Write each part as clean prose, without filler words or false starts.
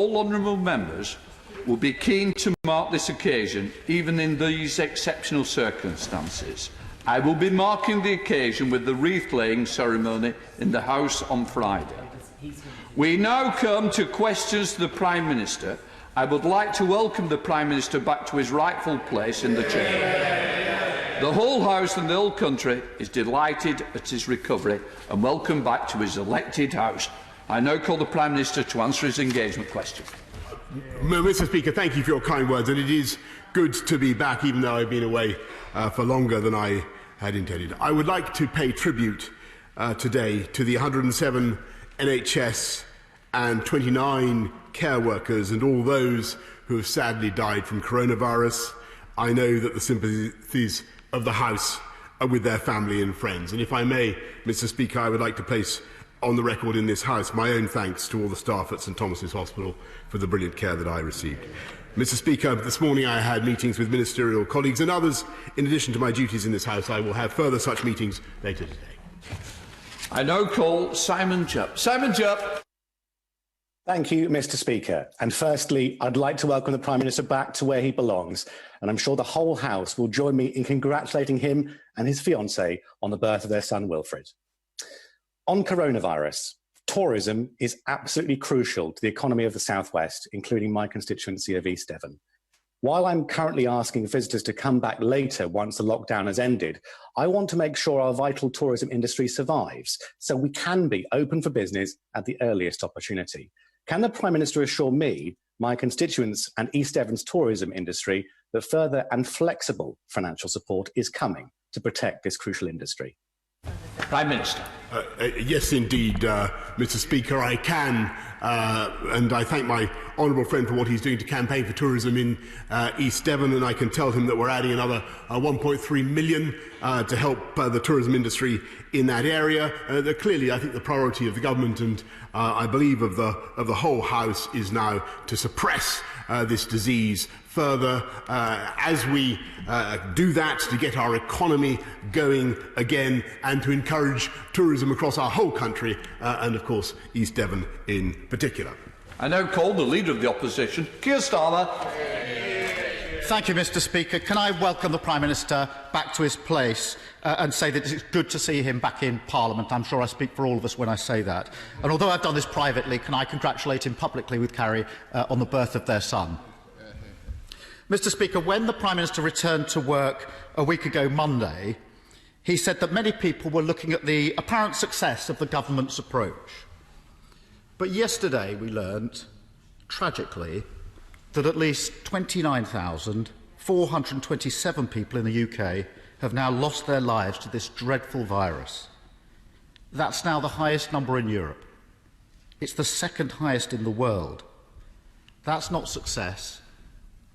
all honourable members will be keen to mark this occasion, even in these exceptional circumstances. I will be marking the occasion with the wreath-laying ceremony in the House on Friday. We now come to questions to the Prime Minister. I would like to welcome the Prime Minister back to his rightful place in the Chamber. The whole House and the whole country is delighted at his recovery and welcome back to his elected House. I now call the Prime Minister to answer his engagement question. Mr. Speaker, thank you for your kind words, and it is good to be back, even though I've been away for longer than I had intended. I would like to pay tribute today to the 107 NHS and 29 care workers and all those who have sadly died from coronavirus. I know that the sympathies of the House are with their family and friends. And if I may, Mr. Speaker, I would like to place on the record in this House my own thanks to all the staff at St Thomas's Hospital for the brilliant care that I received. Mr. Speaker, this morning I had meetings with ministerial colleagues and others. In addition to my duties in this House, I will have further such meetings later today. I now call Simon Jupp. Simon Jupp. Thank you, Mr. Speaker. And firstly, I'd like to welcome the Prime Minister back to where he belongs. And I'm sure the whole House will join me in congratulating him and his fiancée on the birth of their son, Wilfred. On coronavirus, tourism is absolutely crucial to the economy of the South West, including my constituency of East Devon. While I'm currently asking visitors to come back later once the lockdown has ended, I want to make sure our vital tourism industry survives, so we can be open for business at the earliest opportunity. Can the Prime Minister assure me, my constituents and East Devon's tourism industry that further and flexible financial support is coming to protect this crucial industry? Prime Minister. Yes, indeed, Mr. Speaker, I can, and I thank my honourable friend for what he's doing to campaign for tourism in East Devon, and I can tell him that we're adding another 1.3 million to help the tourism industry in that area. Clearly, I think the priority of the government and I believe of the whole House is now to suppress this disease further as we do that, to get our economy going again and to encourage tourism across our whole country and, of course, East Devon in particular. I now call the Leader of the Opposition, Keir Starmer. Thank you, Mr. Speaker. Can I welcome the Prime Minister back to his place and say that it's good to see him back in Parliament? I'm sure I speak for all of us when I say that. And although I've done this privately, can I congratulate him publicly with Carrie on the birth of their son? Mr. Speaker, when the Prime Minister returned to work a week ago Monday, he said that many people were looking at the apparent success of the government's approach. But yesterday we learnt, tragically, that at least 29,427 people in the UK have now lost their lives to this dreadful virus. That's now the highest number in Europe. It's the second highest in the world. That's not success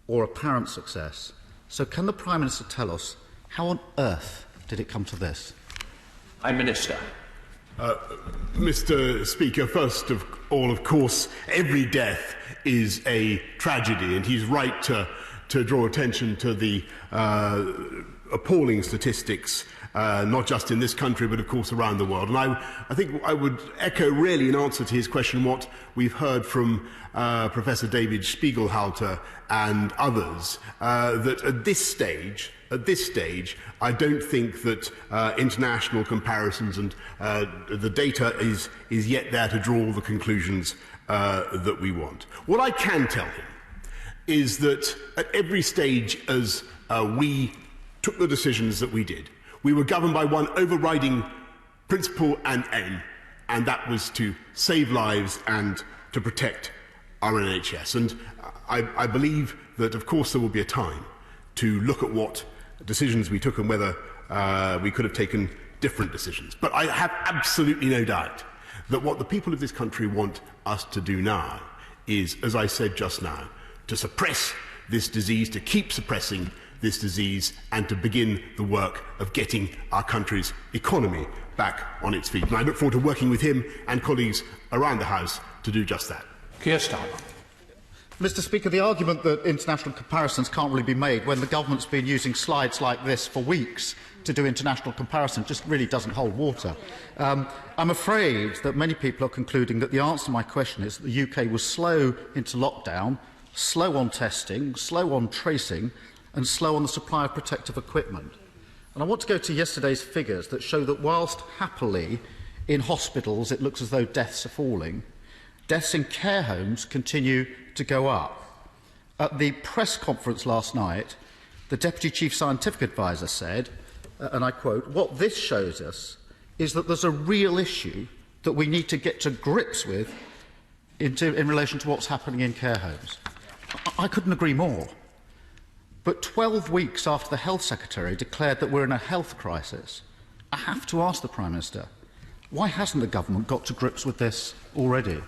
or apparent success. So can the Prime Minister tell us how on earth did it come to this? Prime Minister. Mr. Speaker, first of all, of course, every death is a tragedy, and he's right to draw attention to the appalling statistics, not just in this country, but of course around the world. And I think I would echo really in answer to his question what we've heard from Professor David Spiegelhalter and others, that at this stage, I don't think that international comparisons and the data is yet there to draw the conclusions that we want. What I can tell him is that at every stage as we took the decisions that we did, we were governed by one overriding principle and aim, and that was to save lives and to protect our NHS. And I believe that, of course, there will be a time to look at what decisions we took and whether we could have taken different decisions. But I have absolutely no doubt that what the people of this country want us to do now is, as I said just now, to suppress this disease, to keep suppressing this disease, and to begin the work of getting our country's economy back on its feet. And I look forward to working with him and colleagues around the House to do just that. Keir Starmer. Mr Speaker, the argument that international comparisons can't really be made when the government's been using slides like this for weeks to do international comparison just really doesn't hold water. I'm afraid that many people are concluding that the answer to my question is that the UK was slow into lockdown, slow on testing, slow on tracing and slow on the supply of protective equipment. And I want to go to yesterday's figures that show that whilst happily in hospitals it looks as though deaths are falling, deaths in care homes continue to go up. At the press conference last night, the Deputy Chief Scientific Advisor said, and I quote, "What this shows us is that there's a real issue that we need to get to grips with in relation to what's happening in care homes." I couldn't agree more. But 12 weeks after the Health Secretary declared that we're in a health crisis, I have to ask the Prime Minister, why hasn't the government got to grips with this already?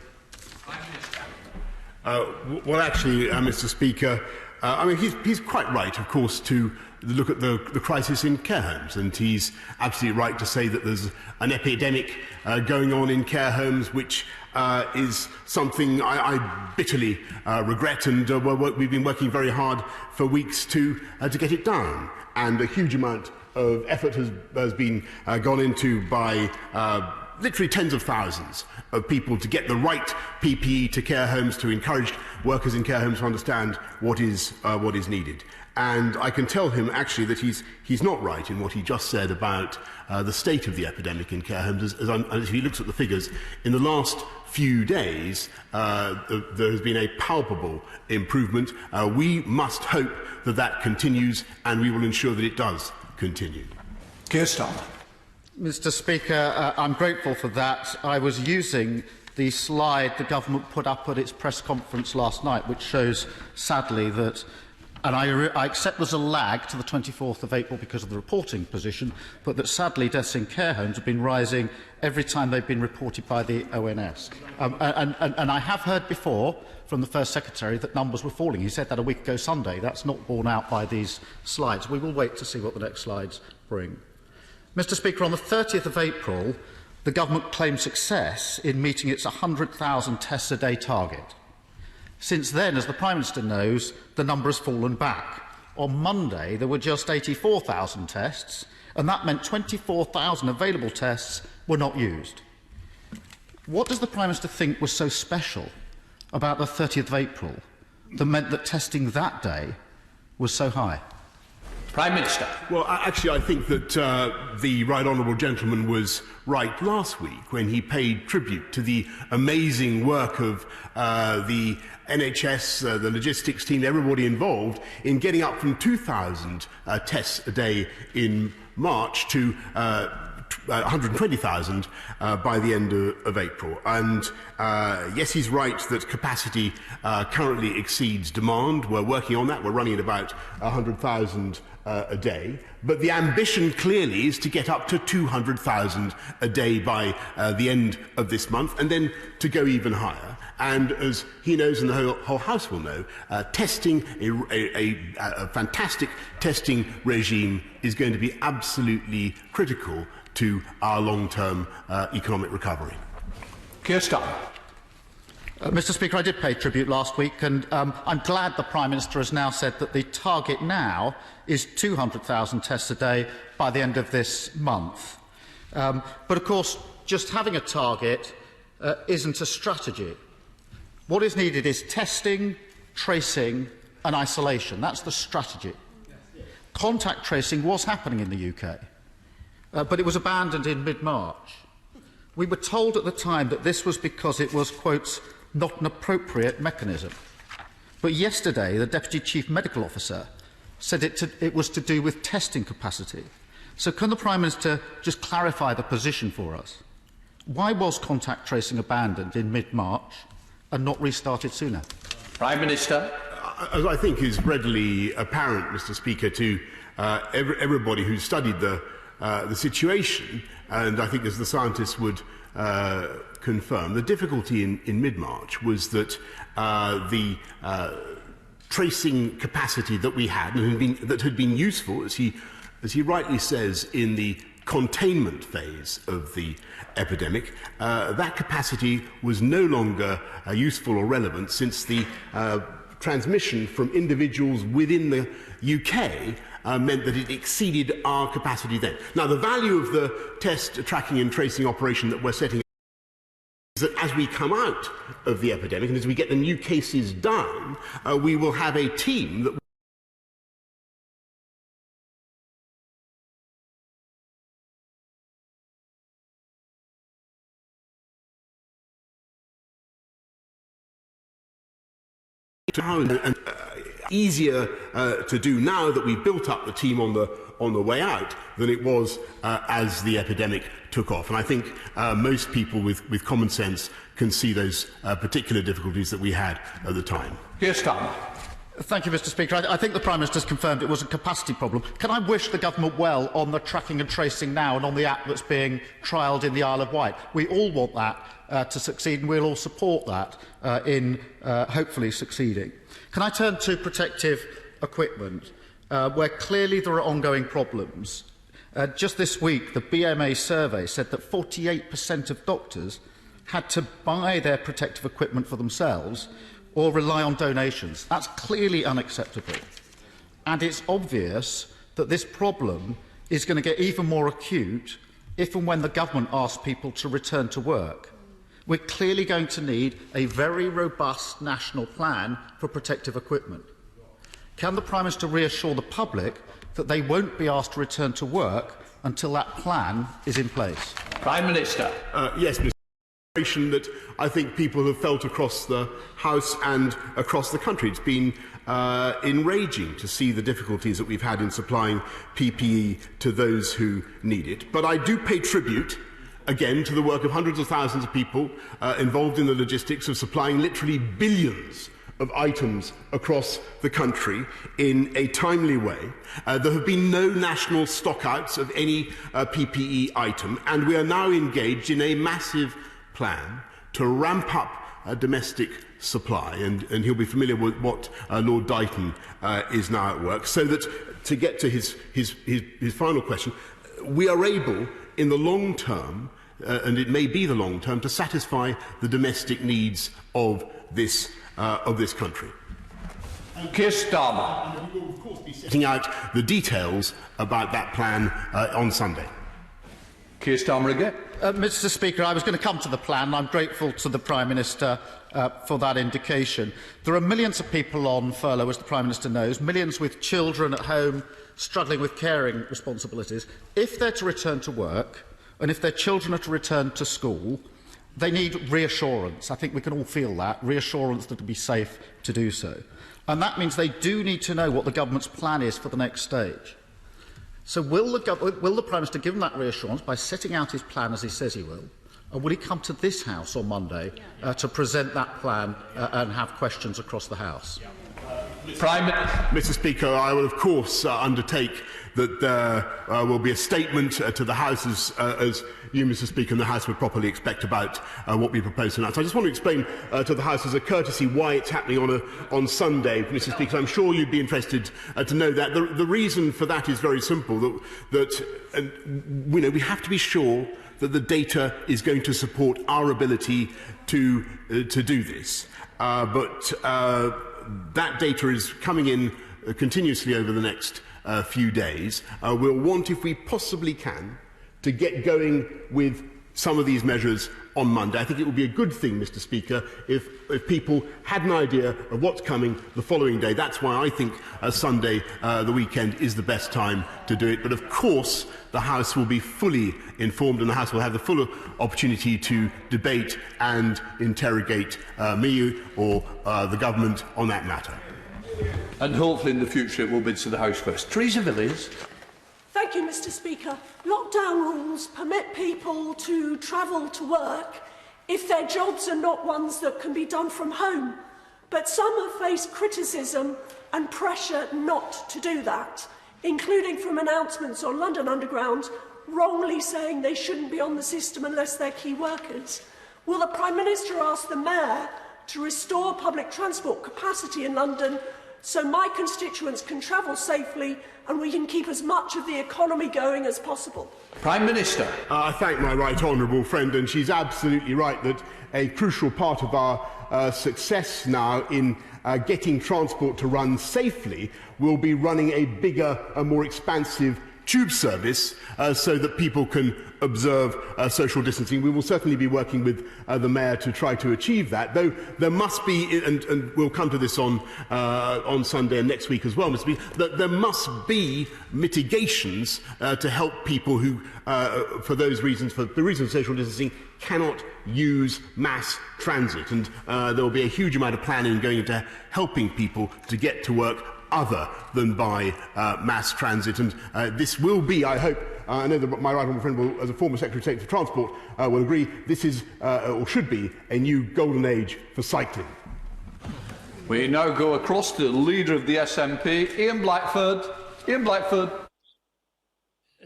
Well, actually, Mr Speaker, I mean, he's quite right, of course, to look at the crisis in care homes, and he's absolutely right to say that there's an epidemic going on in care homes, which is something I bitterly regret, and we've been working very hard for weeks to get it down. And a huge amount of effort has been gone into by literally tens of thousands of people to get the right PPE to care homes, to encourage workers in care homes to understand what is needed. And I can tell him actually that he's not right in what he just said about the state of the epidemic in care homes. As he looks at the figures, in the last few days there has been a palpable improvement. We must hope that that continues, and we will ensure that it does continue. Keir Starmer. Mr Speaker, I'm grateful for that. I was using the slide the government put up at its press conference last night, which shows, sadly, that, and I accept there's a lag to the 24th of April because of the reporting position, but that sadly deaths in care homes have been rising every time they've been reported by the ONS. And I have heard before from the First Secretary that numbers were falling. He said that a week ago Sunday. That's not borne out by these slides. We will wait to see what the next slides bring. Mr Speaker, on the 30th of April, the government claimed success in meeting its 100,000 tests a day target. Since then, as the Prime Minister knows, the number has fallen back. On Monday, there were just 84,000 tests, and that meant 24,000 available tests were not used. What does the Prime Minister think was so special about the 30th of April that meant that testing that day was so high? Prime Minister. Well, actually, I think that the Right Honourable Gentleman was right last week when he paid tribute to the amazing work of the NHS, the logistics team, everybody involved in getting up from 2,000 tests a day in March to 120,000 by the end of April. And yes, he's right that capacity currently exceeds demand. We're working on that. We're running at about 100,000 a day. But the ambition clearly is to get up to 200,000 a day by the end of this month, and then to go even higher. And as he knows and the whole House will know, testing, a fantastic testing regime is going to be absolutely critical to our long-term economic recovery. Keir Starmer. Mr Speaker, I did pay tribute last week, and I'm glad the Prime Minister has now said that the target now is 200,000 tests a day by the end of this month. But of course, just having a target isn't a strategy. What is needed is testing, tracing and isolation. That's the strategy. Contact tracing was happening in the UK, but it was abandoned in mid-March. We were told at the time that this was because it was, quote, not an appropriate mechanism. But yesterday, the Deputy Chief Medical Officer said it was to do with testing capacity. So can the Prime Minister just clarify the position for us? Why was contact tracing abandoned in mid-March and not restarted sooner? Prime Minister. As I think is readily apparent, Mr Speaker, to everybody who's studied the situation, and I think as the scientists would confirm, the difficulty in mid-March was that the tracing capacity that we had and that had been useful, as he rightly says in the containment phase of the epidemic, that capacity was no longer useful or relevant, since the transmission from individuals within the UK meant that it exceeded our capacity then. Now, the value of the test, tracking and tracing operation that we're setting is that as we come out of the epidemic and as we get the new cases down, we will have a team that easier to do now that we've built up the team on the way out than it was as the epidemic took off. And I think most people with common sense can see those particular difficulties that we had at the time. Keir Starmer. Thank you, Mr. Speaker. I think the Prime Minister's confirmed it was a capacity problem. Can I wish the government well on the tracking and tracing now and on the app that's being trialled in the Isle of Wight? We all want that to succeed, and we'll all support that in hopefully succeeding. Can I turn to protective equipment, where clearly there are ongoing problems? Just this week, the BMA survey said that 48% of doctors had to buy their protective equipment for themselves or rely on donations. That's clearly unacceptable. And it's obvious that this problem is going to get even more acute if and when the government asks people to return to work. We're clearly going to need a very robust national plan for protective equipment. Can the Prime Minister reassure the public that they won't be asked to return to work until that plan is in place? Prime Minister. Yes, Mr. That I think people have felt across the House and across the country. It's been enraging to see the difficulties that we've had in supplying PPE to those who need it. But I do pay tribute, again, to the work of hundreds of thousands of people involved in the logistics of supplying literally billions of items across the country in a timely way. There have been no national stockouts of any PPE item, and we are now engaged in a massive plan to ramp up domestic supply, and he'll be familiar with what Lord Dighton is now at work, so that, to get to his final question, we are able, in the long term, and it may be the long term, to satisfy the domestic needs of this country. Keir Starmer. And we will, of course, be setting out the details about that plan on Sunday. Keir Starmer again. Mr. Speaker, I was going to come to the plan. I'm grateful to the Prime Minister for that indication. There are millions of people on furlough, as the Prime Minister knows, millions with children at home struggling with caring responsibilities. If they're to return to work, and if their children are to return to school, they need reassurance. I think we can all feel that, reassurance that it will be safe to do so. And that means they do need to know what the government's plan is for the next stage. So will the Prime Minister give them that reassurance by setting out his plan as he says he will? Or will he come to this House on Monday to present that plan and have questions across the House? Mr. Speaker, I will of course undertake that there will be a statement to the House, as you, Mr. Speaker, and the House would properly expect, about what we propose tonight. So I just want to explain to the House, as a courtesy, why it's happening on Sunday, Mr. Speaker. I'm sure you'd be interested to know that. The reason for that is very simple, we have to be sure that the data is going to support our ability to do this. But that data is coming in continuously over the next few days. We'll want, if we possibly can, to get going with some of these measures on Monday. I think it would be a good thing, Mr. Speaker, if people had an idea of what's coming the following day. That's why I think Sunday, the weekend, is the best time to do it. But of course, the House will be fully informed, and the House will have the full opportunity to debate and interrogate me or the government on that matter. And hopefully in the future it will be to the House first. Teresa Villiers. Thank you, Mr. Speaker. Lockdown rules permit people to travel to work if their jobs are not ones that can be done from home. But some have faced criticism and pressure not to do that, including from announcements on London Underground wrongly saying they shouldn't be on the system unless they're key workers. Will the Prime Minister ask the Mayor to restore public transport capacity in London so my constituents can travel safely and we can keep as much of the economy going as possible? Prime Minister. I thank my right honourable friend, and she's absolutely right that a crucial part of our success now in getting transport to run safely will be running a bigger and more expansive tube service so that people can observe social distancing. We will certainly be working with the Mayor to try to achieve that, though there must be, and we'll come to this on Sunday and next week as well, Mr. Speaker, that there must be mitigations to help people who, for those reasons, for the reason of social distancing, cannot use mass transit. And there will be a huge amount of planning going into helping people to get to work other than by mass transit. And this will be, I hope, I know that my right honourable friend will, as a former Secretary of State for Transport, will agree, this is, or should be, a new golden age for cycling. We now go across to the Leader of the SNP, Ian Blackford. Ian Blackford.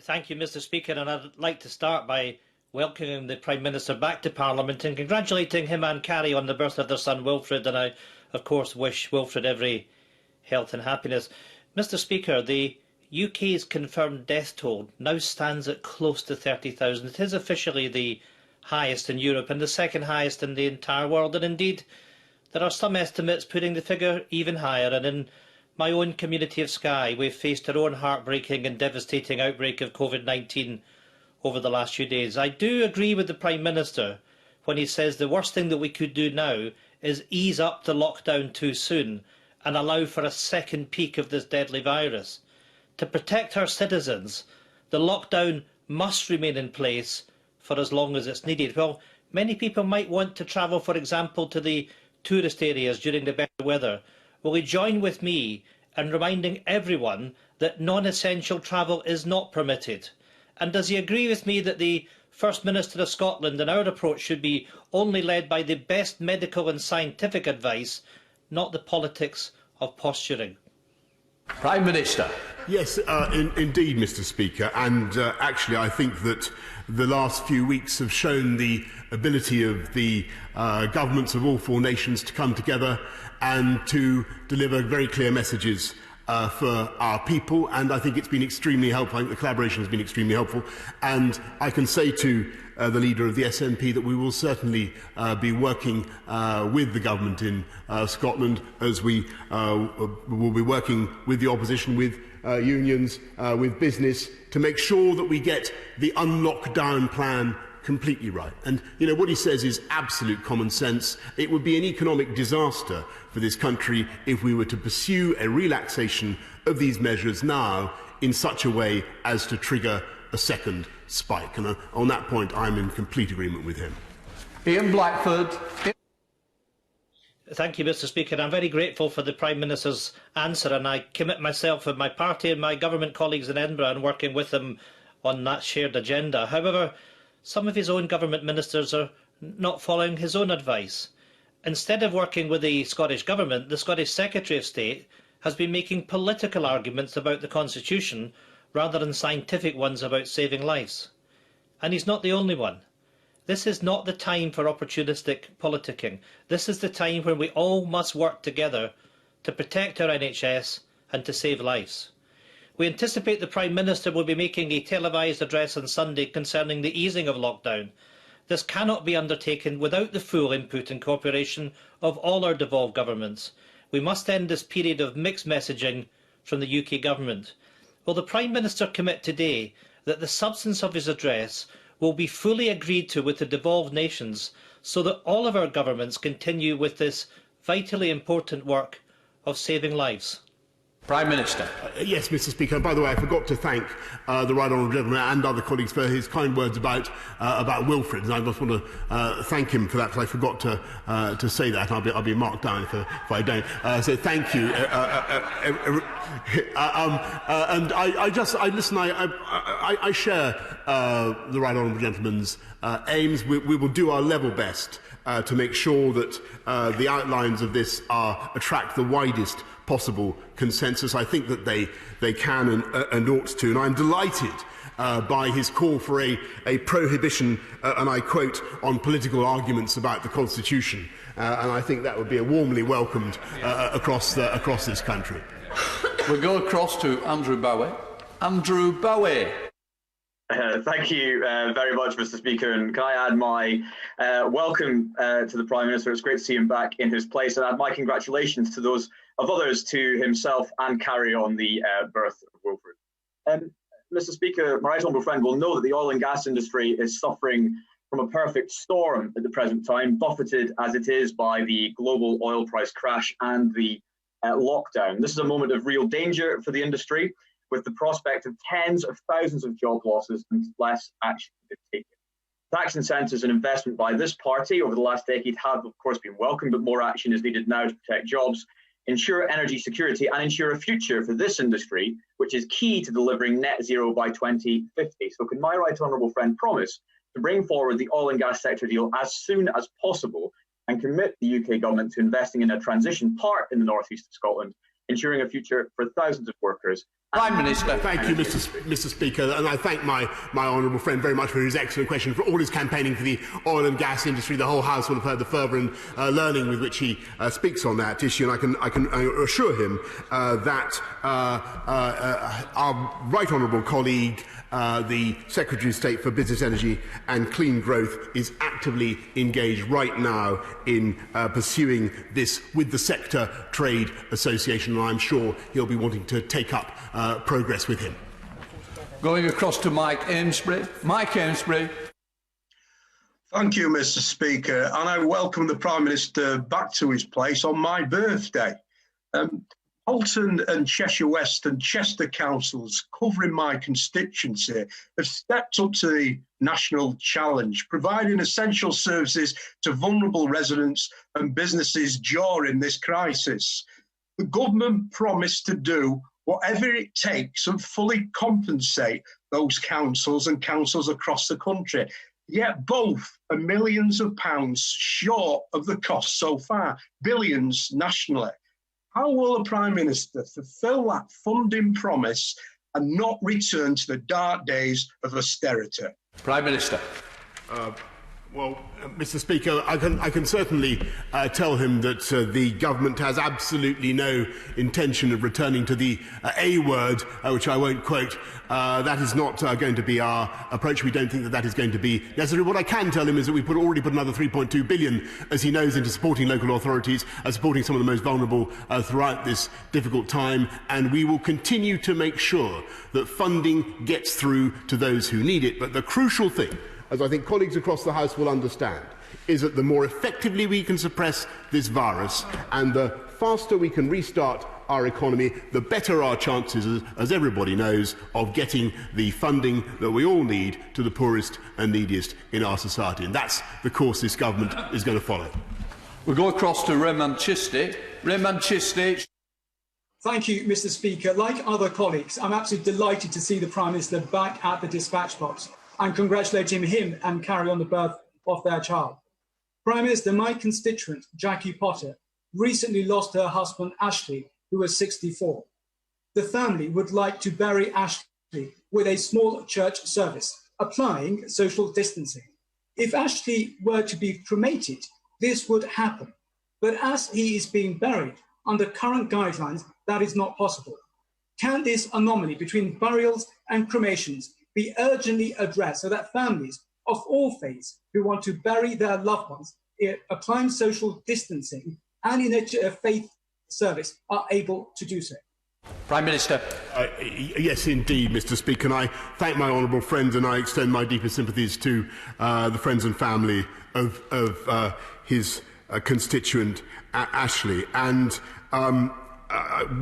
Thank you, Mr. Speaker, and I'd like to start by welcoming the Prime Minister back to Parliament and congratulating him and Carrie on the birth of their son Wilfred, and I, of course, wish Wilfred every health and happiness. Mr. Speaker, the UK's confirmed death toll now stands at close to 30,000. It is officially the highest in Europe and the second highest in the entire world, and indeed there are some estimates putting the figure even higher. And in my own community of Skye, we've faced our own heartbreaking and devastating outbreak of COVID-19 over the last few days. I do agree with the Prime Minister when he says the worst thing that we could do now is ease up the lockdown too soon and allow for a second peak of this deadly virus. To protect our citizens, the lockdown must remain in place for as long as it's needed. Well, many people might want to travel, for example, to the tourist areas during the better weather. Will he join with me in reminding everyone that non-essential travel is not permitted? And does he agree with me that the First Minister of Scotland and our approach should be only led by the best medical and scientific advice, not the politics of posturing? Prime Minister. Yes, indeed, Mr. Speaker, and actually I think that the last few weeks have shown the ability of the governments of all four nations to come together and to deliver very clear messages for our people, and I think it's been extremely helpful. I think the collaboration has been extremely helpful, and I can say to the Leader of the SNP that we will certainly be working with the government in Scotland, as we will be working with the opposition, with unions, with business, to make sure that we get the unlockdown plan completely right. And, you know, what he says is absolute common sense. It would be an economic disaster for this country if we were to pursue a relaxation of these measures now in such a way as to trigger a second spike. And on that point, I'm in complete agreement with him. Ian Blackford. Thank you, Mr. Speaker. I'm very grateful for the Prime Minister's answer, and I commit myself and my party and my government colleagues in Edinburgh and working with them on that shared agenda. However, some of his own government ministers are not following his own advice. Instead of working with the Scottish Government, the Scottish Secretary of State has been making political arguments about the Constitution rather than scientific ones about saving lives. And he's not the only one. This is not the time for opportunistic politicking. This is the time when we all must work together to protect our NHS and to save lives. We anticipate the Prime Minister will be making a televised address on Sunday concerning the easing of lockdown. This cannot be undertaken without the full input and cooperation of all our devolved governments. We must end this period of mixed messaging from the UK Government. Will the Prime Minister commit today that the substance of his address will be fully agreed to with the devolved nations so that all of our governments continue with this vitally important work of saving lives? Prime Minister. Yes, Mr. Speaker. And by the way, I forgot to thank the right honourable gentleman and other colleagues for his kind words about Wilfred, and I just want to thank him for that, because I forgot to say that. I'll be marked down if I don't. So thank you. And I share the right honourable gentleman's aims. We will do our level best to make sure that the outlines of this attract the widest possible consensus. I think that they can and ought to, and I'm delighted by his call for a prohibition, and I quote, on political arguments about the Constitution. and I think that would be warmly welcomed across this country. We'll go across to Andrew Bowie. Andrew Bowie. Thank you very much, Mr. Speaker. And can I add my welcome to the Prime Minister? It's great to see him back in his place, and add my congratulations to those of others, to himself and Carrie, on the birth of Wilfred. Mr. Speaker, my right honourable friend will know that the oil and gas industry is suffering from a perfect storm at the present time, buffeted as it is by the global oil price crash and the lockdown. This is a moment of real danger for the industry, with the prospect of tens of thousands of job losses unless action is taken. Tax incentives and investment by this party over the last decade have, of course, been welcome, but more action is needed now to protect jobs, ensure energy security, and ensure a future for this industry, which is key to delivering net zero by 2050. So can my right honourable friend promise to bring forward the oil and gas sector deal as soon as possible and commit the UK government to investing in a transition part in the northeast of Scotland, ensuring a future for thousands of workers? Prime Minister. Thank you, Mr. Speaker, and I thank my honourable friend very much for his excellent question, for all his campaigning for the oil and gas industry. The whole House will have heard the fervour and learning with which he speaks on that issue, and I can assure him that our right honourable colleague, the Secretary of State for Business, Energy and Clean Growth, is actively engaged right now in pursuing this with the Sector Trade Association, and I'm sure he'll be wanting to take up progress with him. Going across to Mike Amesbury. Mike Amesbury. Thank you, Mr. Speaker, and I welcome the Prime Minister back to his place on my birthday. Bolton and Cheshire West and Chester councils covering my constituency have stepped up to the national challenge, providing essential services to vulnerable residents and businesses during this crisis. The government promised to do whatever it takes and fully compensate those councils and councils across the country. Yet both are millions of pounds short of the cost so far, billions nationally. How will the Prime Minister fulfil that funding promise and not return to the dark days of austerity? Prime Minister. Well, Mr. Speaker, I can certainly tell him that the government has absolutely no intention of returning to the A word, which I won't quote. That is not going to be our approach. We don't think that is going to be necessary. What I can tell him is that we've already put another £3.2 billion, as he knows, into supporting local authorities, supporting some of the most vulnerable throughout this difficult time, and we will continue to make sure that funding gets through to those who need it. But the crucial thing, as I think colleagues across the House will understand, is that the more effectively we can suppress this virus and the faster we can restart our economy, the better our chances, as everybody knows, of getting the funding that we all need to the poorest and neediest in our society. And that's the course this government is going to follow. We'll go across to Raymond Chistich. Raymond Chistich. Thank you, Mr. Speaker. Like other colleagues, I'm absolutely delighted to see the Prime Minister back at the dispatch box and congratulating him and Carrie on the birth of their child. Prime Minister, my constituent, Jackie Potter, recently lost her husband, Ashley, who was 64. The family would like to bury Ashley with a small church service, applying social distancing. If Ashley were to be cremated, this would happen. But as he is being buried, under current guidelines, that is not possible. Can this anomaly between burials and cremations be urgently addressed so that families of all faiths who want to bury their loved ones, applying social distancing and in a faith service, are able to do so? Prime Minister. Yes, indeed, Mr. Speaker. And I thank my honourable friend and I extend my deepest sympathies to the friends and family of his constituent, Ashley. And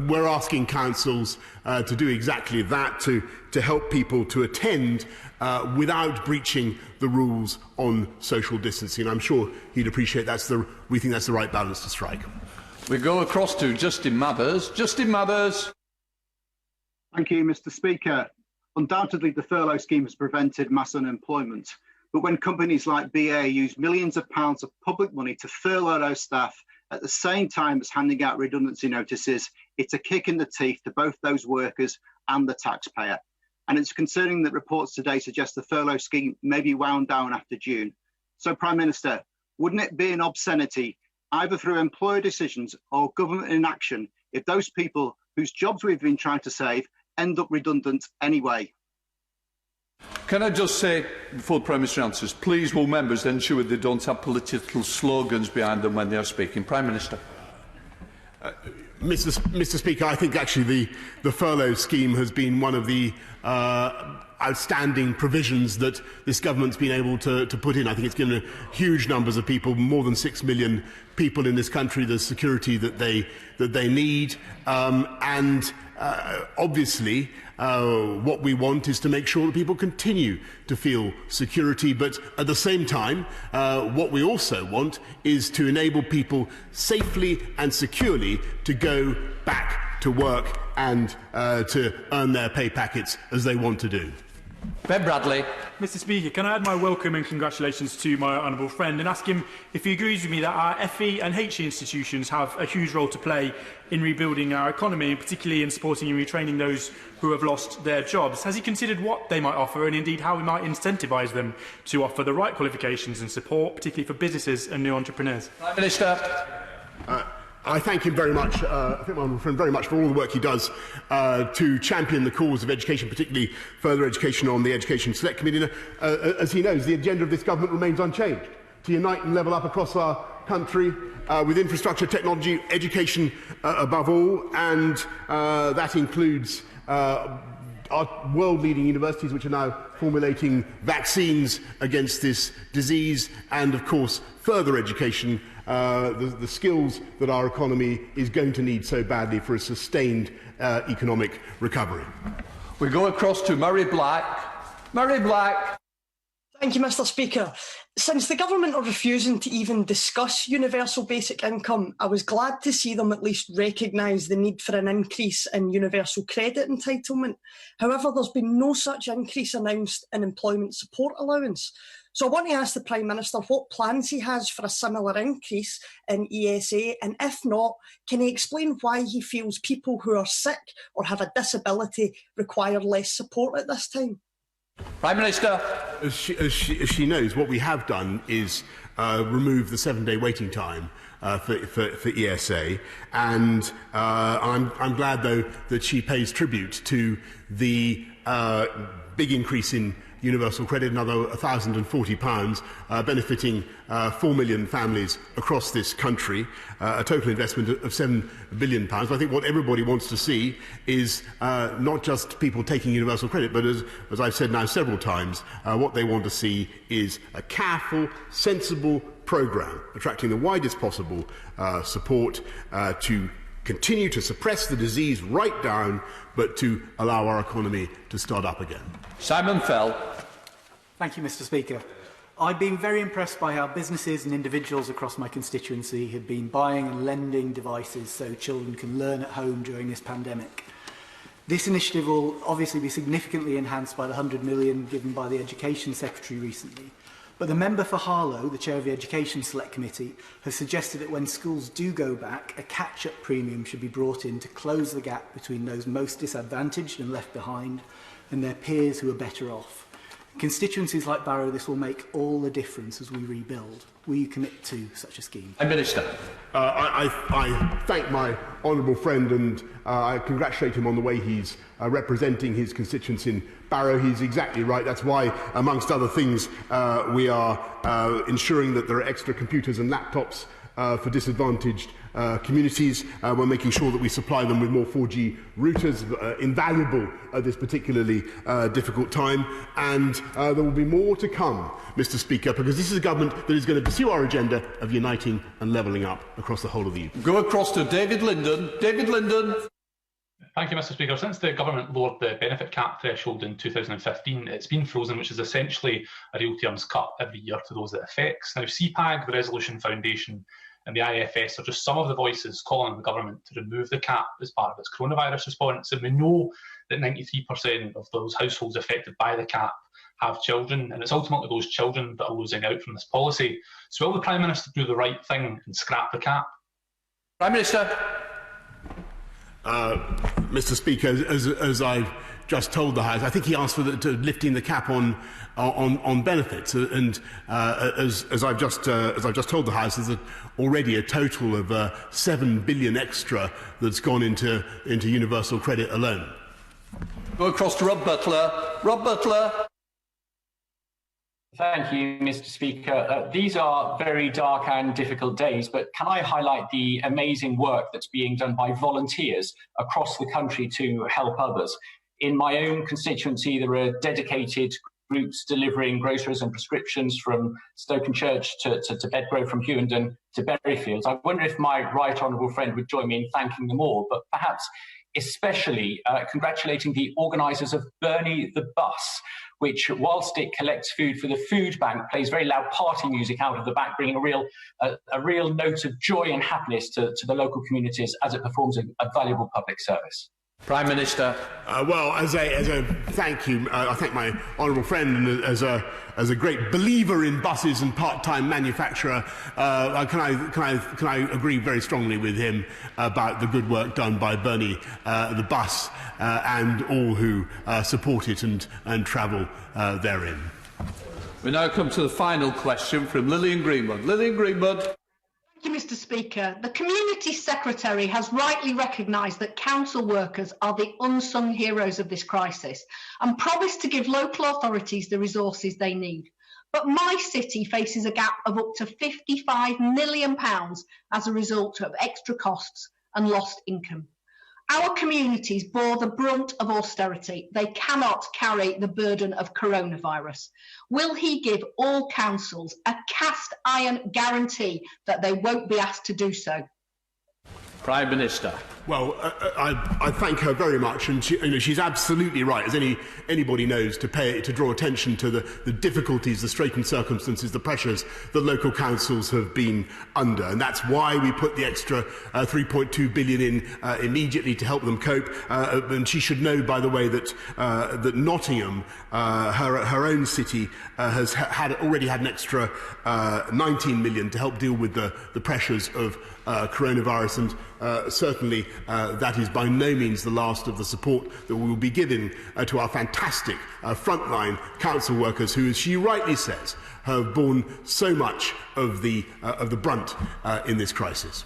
we're asking councils to do exactly that, to help people to attend without breaching the rules on social distancing. I'm sure he'd appreciate we think that's the right balance to strike. We go across to Justin Mathers. Justin Mathers. Thank you, Mr. Speaker. Undoubtedly, the furlough scheme has prevented mass unemployment. But when companies like BA use millions of pounds of public money to furlough those staff at the same time as handing out redundancy notices, it's a kick in the teeth to both those workers and the taxpayer. And it's concerning that reports today suggest the furlough scheme may be wound down after June. So, Prime Minister, wouldn't it be an obscenity either through employer decisions or government inaction, if those people whose jobs we've been trying to save end up redundant anyway? Can I just say, before the Prime Minister answers, please will members ensure they don't have political slogans behind them when they are speaking. Prime Minister. Mr. Speaker, I think actually the furlough scheme has been one of the outstanding provisions that this government's been able to put in. I think it's given huge numbers of people, more than 6 million people in this country, the security that they need. Obviously, what we want is to make sure that people continue to feel security, but at the same time, what we also want is to enable people safely and securely to go back to work and to earn their pay packets as they want to do. Ben Bradley. Mr. Speaker, can I add my welcome and congratulations to my honourable friend and ask him if he agrees with me that our FE and HE institutions have a huge role to play in rebuilding our economy, and particularly in supporting and retraining those who have lost their jobs. Has he considered what they might offer and indeed how we might incentivise them to offer the right qualifications and support, particularly for businesses and new entrepreneurs? Prime Minister. I thank him very much, I thank my honourable friend very much for all the work he does to champion the cause of education, particularly further education on the Education Select Committee. As he knows, the agenda of this government remains unchanged, to unite and level up across our country with infrastructure, technology, education above all, and that includes our world-leading universities, which are now formulating vaccines against this disease, and of course further education, the skills that our economy is going to need so badly for a sustained economic recovery. We go across to Murray Black. Murray Black. Thank you, Mr. Speaker. Since the government are refusing to even discuss universal basic income, I was glad to see them at least recognise the need for an increase in universal credit entitlement. However, there's been no such increase announced in employment support allowance. So I want to ask the Prime Minister what plans he has for a similar increase in ESA, and if not, can he explain why he feels people who are sick or have a disability require less support at this time? Prime Minister. As she knows, what we have done is remove the 7-day waiting time for ESA, and I'm glad, though, that she pays tribute to the big increase in universal credit, another £1,040, benefiting 4 million families across this country, a total investment of £7 billion. But I think what everybody wants to see is not just people taking universal credit, but as I've said now several times, what they want to see is a careful, sensible programme attracting the widest possible support to continue to suppress the disease right down, but to allow our economy to start up again. Simon Fell. Thank you, Mr. Speaker. I've been very impressed by how businesses and individuals across my constituency have been buying and lending devices so children can learn at home during this pandemic. This initiative will obviously be significantly enhanced by the £100 million given by the Education Secretary recently. But the member for Harlow, the chair of the Education Select Committee, has suggested that when schools do go back, a catch-up premium should be brought in to close the gap between those most disadvantaged and left behind and their peers who are better off. Constituencies like Barrow, this will make all the difference as we rebuild. Will you commit to such a scheme? Minister. I thank my honourable friend and I congratulate him on the way he's representing his constituents in Barrow. He's exactly right. That's why, amongst other things, we are ensuring that there are extra computers and laptops for disadvantaged communities. We're making sure that we supply them with more 4G routers, invaluable at this particularly difficult time. And there will be more to come, Mr. Speaker, because this is a government that is going to pursue our agenda of uniting and levelling up across the whole of the UK. Go across to David Linden. David Linden. Thank you, Mr. Speaker. Since the government lowered the benefit cap threshold in 2015, it's been frozen, which is essentially a real terms cut every year to those it affects. Now, CPAG, the Resolution Foundation, and the IFS are just some of the voices calling on the government to remove the cap as part of its coronavirus response. And we know that 93% of those households affected by the cap have children, and it's ultimately those children that are losing out from this policy. So will the Prime Minister do the right thing and scrap the cap? Prime Minister. Mr. Speaker, as I've just told the House, I think he asked for lifting the cap on benefits, and as I've just told the House, there's already a total of £7 billion extra that's gone into universal credit alone. Go across to Rob Butler. Rob Butler. Thank you, Mr. Speaker. These are very dark and difficult days, but can I highlight the amazing work that's being done by volunteers across the country to help others? In my own constituency, there are dedicated groups delivering groceries and prescriptions from Stoke-on-Church to Bedgrove, from Hewenden to Berryfields. I wonder if my right honourable friend would join me in thanking them all, but perhaps especially congratulating the organisers of Bernie the Bus, which, whilst it collects food for the food bank, plays very loud party music out of the back, bringing a real note of joy and happiness to the local communities as it performs a valuable public service. Prime Minister. Well, as a thank you, I thank my honourable friend, and as a great believer in buses and part-time manufacturer, can I agree very strongly with him about the good work done by Bernie the Bus and all who support it and travel therein. We now come to the final question from Lillian Greenwood. Lillian Greenwood. Thank you, Mr. Speaker. The Community Secretary has rightly recognised that council workers are the unsung heroes of this crisis and promised to give local authorities the resources they need. But my city faces a gap of up to £55 million as a result of extra costs and lost income. Our communities bore the brunt of austerity. They cannot carry the burden of coronavirus. Will he give all councils a cast iron guarantee that they won't be asked to do so? Prime Minister. Well, I thank her very much, and she's absolutely right, as anybody knows, to draw attention to the difficulties, the straitened circumstances, the pressures that local councils have been under, and that's why we put the extra £3.2 billion in immediately to help them cope. And she should know, by the way, that Nottingham, her own city, has already had an extra £19 million to help deal with the pressures of coronavirus, and certainly that is by no means the last of the support that we will be giving to our fantastic frontline council workers who, as she rightly says, have borne so much of the brunt in this crisis.